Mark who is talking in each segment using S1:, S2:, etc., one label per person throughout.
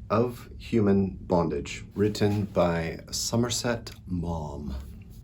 S1: of Human Bondage, written by Somerset Maugham.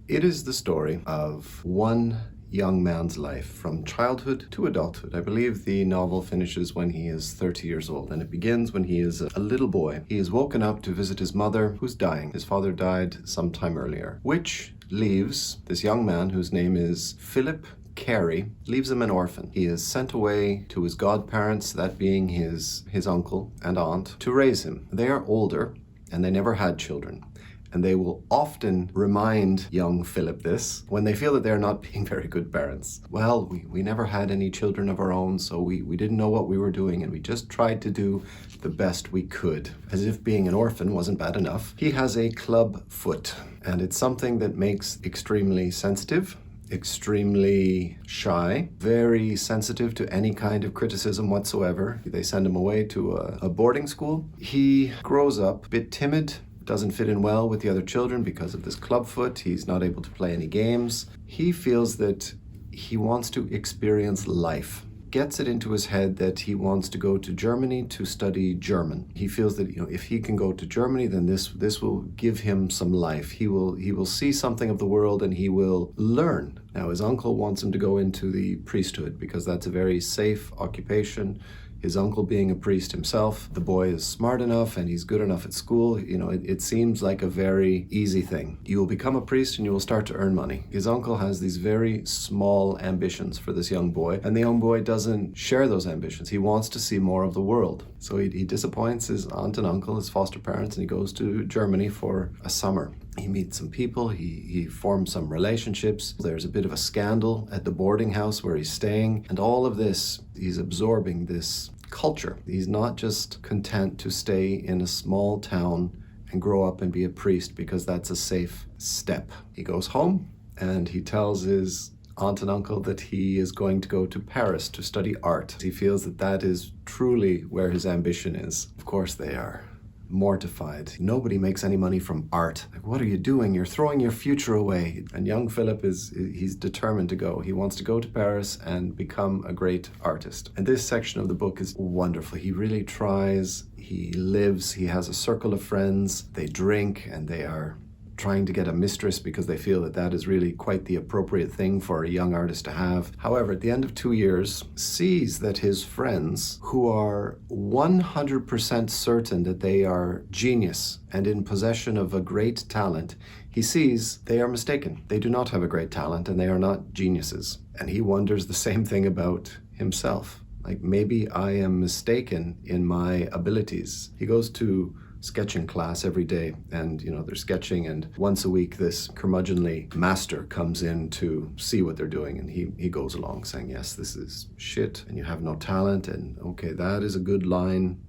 S1: It is the story of one young man's life from childhood to adulthood. I believe the novel finishes when he is 30 years old, and it begins when he is a little boy. He is woken up to visit his mother, who's dying. His father died some time earlier, which leaves this young man, whose name is Philip Carey, leaves him an orphan. He is sent away to his godparents, that being his uncle and aunt, to raise him. They are older, and they never had children. And they will often remind young Philip this when they feel that they're not being very good parents. Well, we never had any children of our own, so we didn't know what we were doing, and we just tried to do the best we could. As if being an orphan wasn't bad enough. He has a club foot, and it's something that makes extremely sensitive, extremely shy, very sensitive to any kind of criticism whatsoever. They send him away to a boarding school. He grows up a bit timid, doesn't fit in well with the other children because of this clubfoot. He's not able to play any games. He feels that he wants to experience life. Gets it into his head that he wants to go to Germany to study German. He feels that if he can go to Germany, then this will give him some life. He will see something of the world, and he will learn. Now, his uncle wants him to go into the priesthood because that's a very safe occupation. His uncle being a priest himself, the boy is smart enough and he's good enough at school. It seems like a very easy thing. You will become a priest and you will start to earn money. His uncle has these very small ambitions for this young boy, and the young boy doesn't share those ambitions. He wants to see more of the world. So he disappoints his aunt and uncle, his foster parents, and he goes to Germany for a summer. He meets some people, he forms some relationships. There's a bit of a scandal at the boarding house where he's staying, and all of this, he's absorbing this culture. He's not just content to stay in a small town and grow up and be a priest because that's a safe step. He goes home and he tells his aunt and uncle that he is going to go to Paris to study art. He feels that that is truly where his ambition is. Of course they are mortified. Nobody makes any money from art. Like, what are you doing? You're throwing your future away. And young Philip he's determined to go. He wants to go to Paris and become a great artist. And this section of the book is wonderful. He really tries, he lives, he has a circle of friends, they drink, and they are trying to get a mistress because they feel that that is really quite the appropriate thing for a young artist to have. However, at the end of 2 years, sees that his friends, who are 100% certain that they are genius and in possession of a great talent, he sees they are mistaken. They do not have a great talent and they are not geniuses. And he wonders the same thing about himself. Like, maybe I am mistaken in my abilities. He goes to sketching class every day, and they're sketching, and once a week this curmudgeonly master comes in to see what they're doing, and he goes along saying, yes, this is shit and you have no talent, and okay, that is a good line,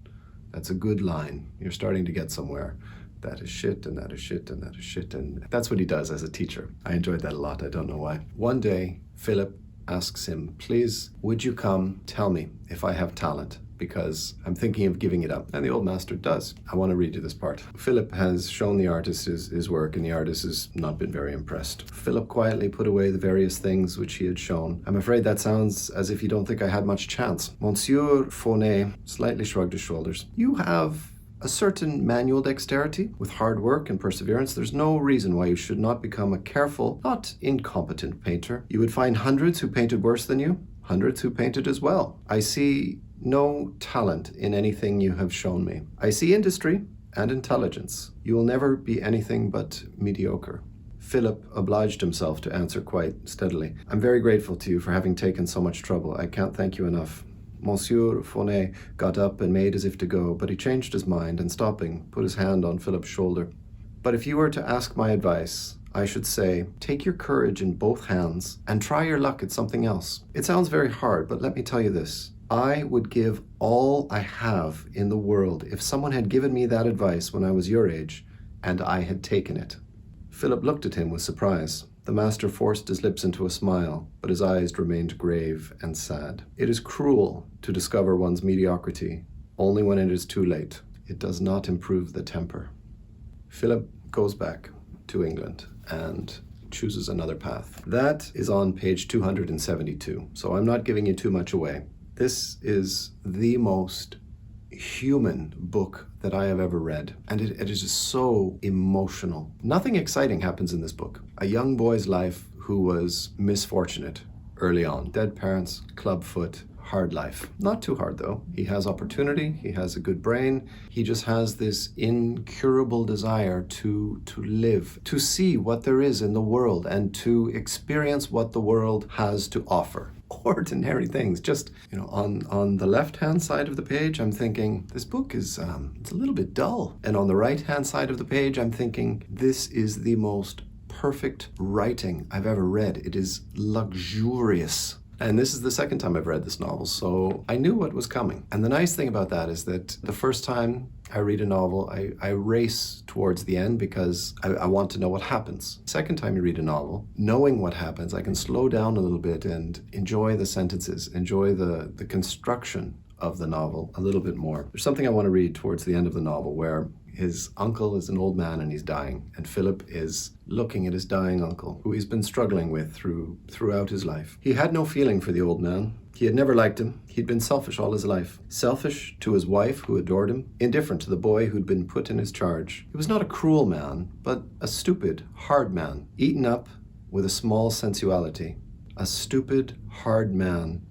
S1: that's a good line, you're starting to get somewhere. That is shit, and that is shit, and that is shit. And that's what he does as a teacher. I enjoyed that a lot. I don't know why. One day Philip asks him, please, would you come tell me if I have talent? Because I'm thinking of giving it up. And the old master does. I want to read you this part. Philip has shown the artist his work, and the artist has not been very impressed. Philip quietly put away the various things which he had shown. I'm afraid that sounds as if you don't think I had much chance. Monsieur Faunet slightly shrugged his shoulders. You have a certain manual dexterity. With hard work and perseverance, there's no reason why you should not become a careful, not incompetent painter. You would find hundreds who painted worse than you, hundreds who painted as well. I see no talent in anything you have shown me. I see industry and intelligence. You will never be anything but mediocre. Philip obliged himself to answer quite steadily. I'm very grateful to you for having taken so much trouble. I can't thank you enough. Monsieur Faunet got up and made as if to go, but he changed his mind and, stopping, put his hand on Philip's shoulder. But if you were to ask my advice, I should say, take your courage in both hands and try your luck at something else. It sounds very hard, but let me tell you this. I would give all I have in the world if someone had given me that advice when I was your age and I had taken it. Philip looked at him with surprise. The master forced his lips into a smile, but his eyes remained grave and sad. It is cruel to discover one's mediocrity only when it is too late. It does not improve the temper. Philip goes back to England and chooses another path. That is on page 272, so I'm not giving you too much away. This is the most human book that I have ever read. And it is just so emotional. Nothing exciting happens in this book. A young boy's life who was misfortunate early on. Dead parents, clubfoot, hard life. Not too hard though. He has opportunity, he has a good brain, he just has this incurable desire to live, to see what there is in the world and to experience what the world has to offer. Ordinary things. Just, on the left-hand side of the page, I'm thinking, this book is it's a little bit dull. And on the right-hand side of the page, I'm thinking, this is the most perfect writing I've ever read. It is luxurious. And this is the second time I've read this novel, so I knew what was coming. And the nice thing about that is that the first time I read a novel, I race towards the end because I want to know what happens. Second time you read a novel, knowing what happens, I can slow down a little bit and enjoy the sentences, enjoy the construction of the novel a little bit more. There's something I want to read towards the end of the novel where his uncle is an old man and he's dying, and Philip is looking at his dying uncle, who he's been struggling with throughout his life. He had no feeling for the old man. He had never liked him. He'd been selfish all his life. Selfish to his wife, who adored him. Indifferent to the boy who'd been put in his charge. He was not a cruel man, but a stupid, hard man, eaten up with a small sensuality. A stupid, hard man,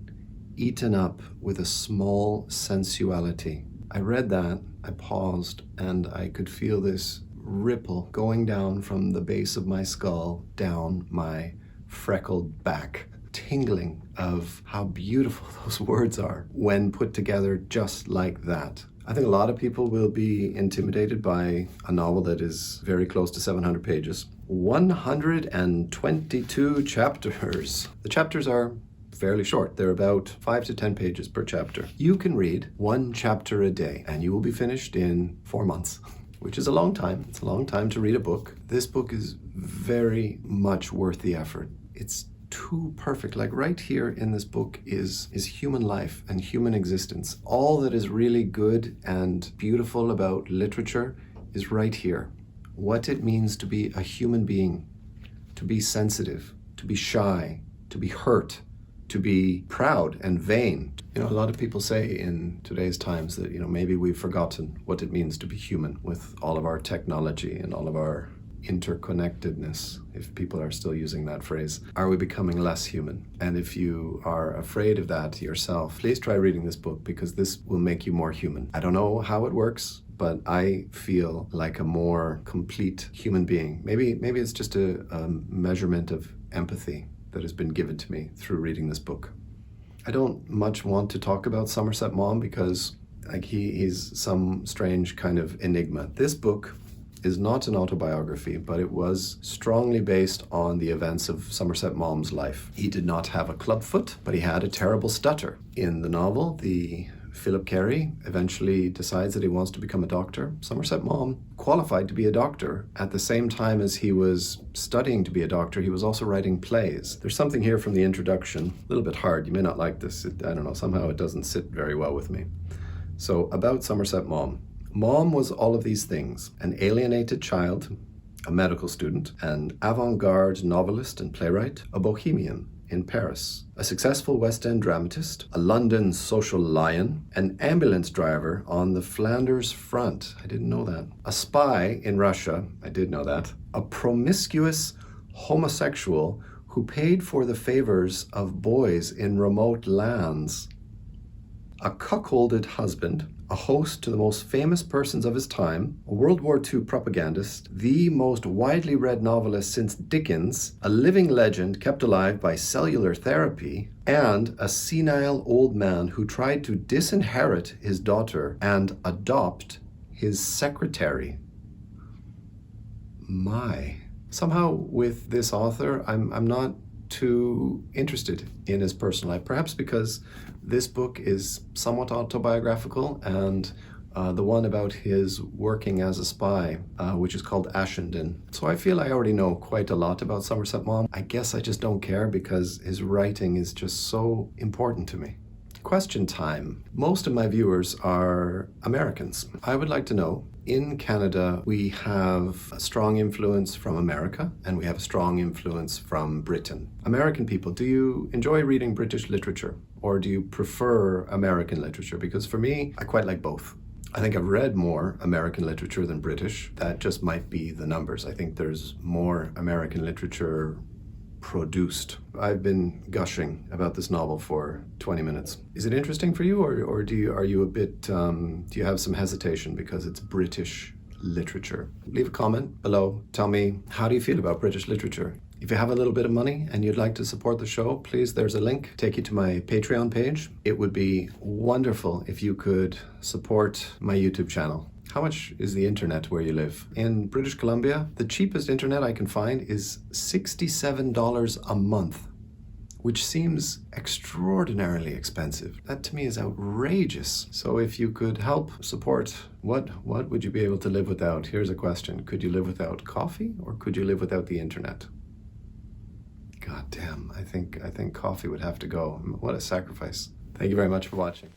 S1: eaten up with a small sensuality. I read that, I paused, and I could feel this ripple going down from the base of my skull down my freckled back, tingling of how beautiful those words are when put together just like that. I think a lot of people will be intimidated by a novel that is very close to 700 pages. 122 chapters. The chapters are fairly short. They're about 5 to 10 pages per chapter. You can read one chapter a day and you will be finished in 4 months, which is a long time. It's a long time to read a book. This book is very much worth the effort. It's too perfect. Like right here in this book is human life and human existence. All that is really good and beautiful about literature is right here. What it means to be a human being, to be sensitive, to be shy, to be hurt, to be proud and vain. A lot of people say in today's times that, maybe we've forgotten what it means to be human with all of our technology and all of our interconnectedness, if people are still using that phrase. Are we becoming less human? And if you are afraid of that yourself, please try reading this book because this will make you more human. I don't know how it works, but I feel like a more complete human being. Maybe it's just a measurement of empathy that has been given to me through reading this book. I don't much want to talk about Somerset Maugham because he's some strange kind of enigma. This book is not an autobiography, but it was strongly based on the events of Somerset Maugham's life. He did not have a clubfoot, but he had a terrible stutter. In the novel, Philip Carey eventually decides that he wants to become a doctor. Somerset Maugham qualified to be a doctor. At the same time as he was studying to be a doctor, he was also writing plays. There's something here from the introduction, a little bit hard. You may not like this. I don't know, somehow it doesn't sit very well with me. So about Somerset Maugham. Maugham was all of these things: an alienated child, a medical student, an avant-garde novelist and playwright, a bohemian in Paris, a successful West End dramatist, a London social lion, an ambulance driver on the Flanders front. I didn't know that. A spy in Russia. I did know that. A promiscuous homosexual who paid for the favors of boys in remote lands. A cuckolded husband, a host to the most famous persons of his time, a World War II propagandist, the most widely read novelist since Dickens, a living legend kept alive by cellular therapy, and a senile old man who tried to disinherit his daughter and adopt his secretary. My. Somehow with this author, I'm not too interested in his personal life, perhaps because this book is somewhat autobiographical, and the one about his working as a spy, which is called Ashendon. So I feel I already know quite a lot about Somerset Maugham. I guess I just don't care because his writing is just so important to me. Question time. Most of my viewers are Americans. I would like to know, in Canada, we have a strong influence from America and we have a strong influence from Britain. American people, do you enjoy reading British literature? or do you prefer American literature? Because for me, I quite like both. I think I've read more American literature than British. That just might be the numbers. I think there's more American literature produced. I've been gushing about this novel for 20 minutes. Is it interesting for you, or are you a bit, do you have some hesitation because it's British literature? Leave a comment below. Tell me, how do you feel about British literature? If you have a little bit of money and you'd like to support the show, please, there's a link, take you to my Patreon page. It would be wonderful if you could support my YouTube channel. How much is the internet where you live? In British Columbia, the cheapest internet I can find is $67 a month, which seems extraordinarily expensive. That to me is outrageous. So if you could help support, what would you be able to live without? Here's a question. Could you live without coffee, or could you live without the internet? God damn, I think coffee would have to go. What a sacrifice. Thank you very much for watching.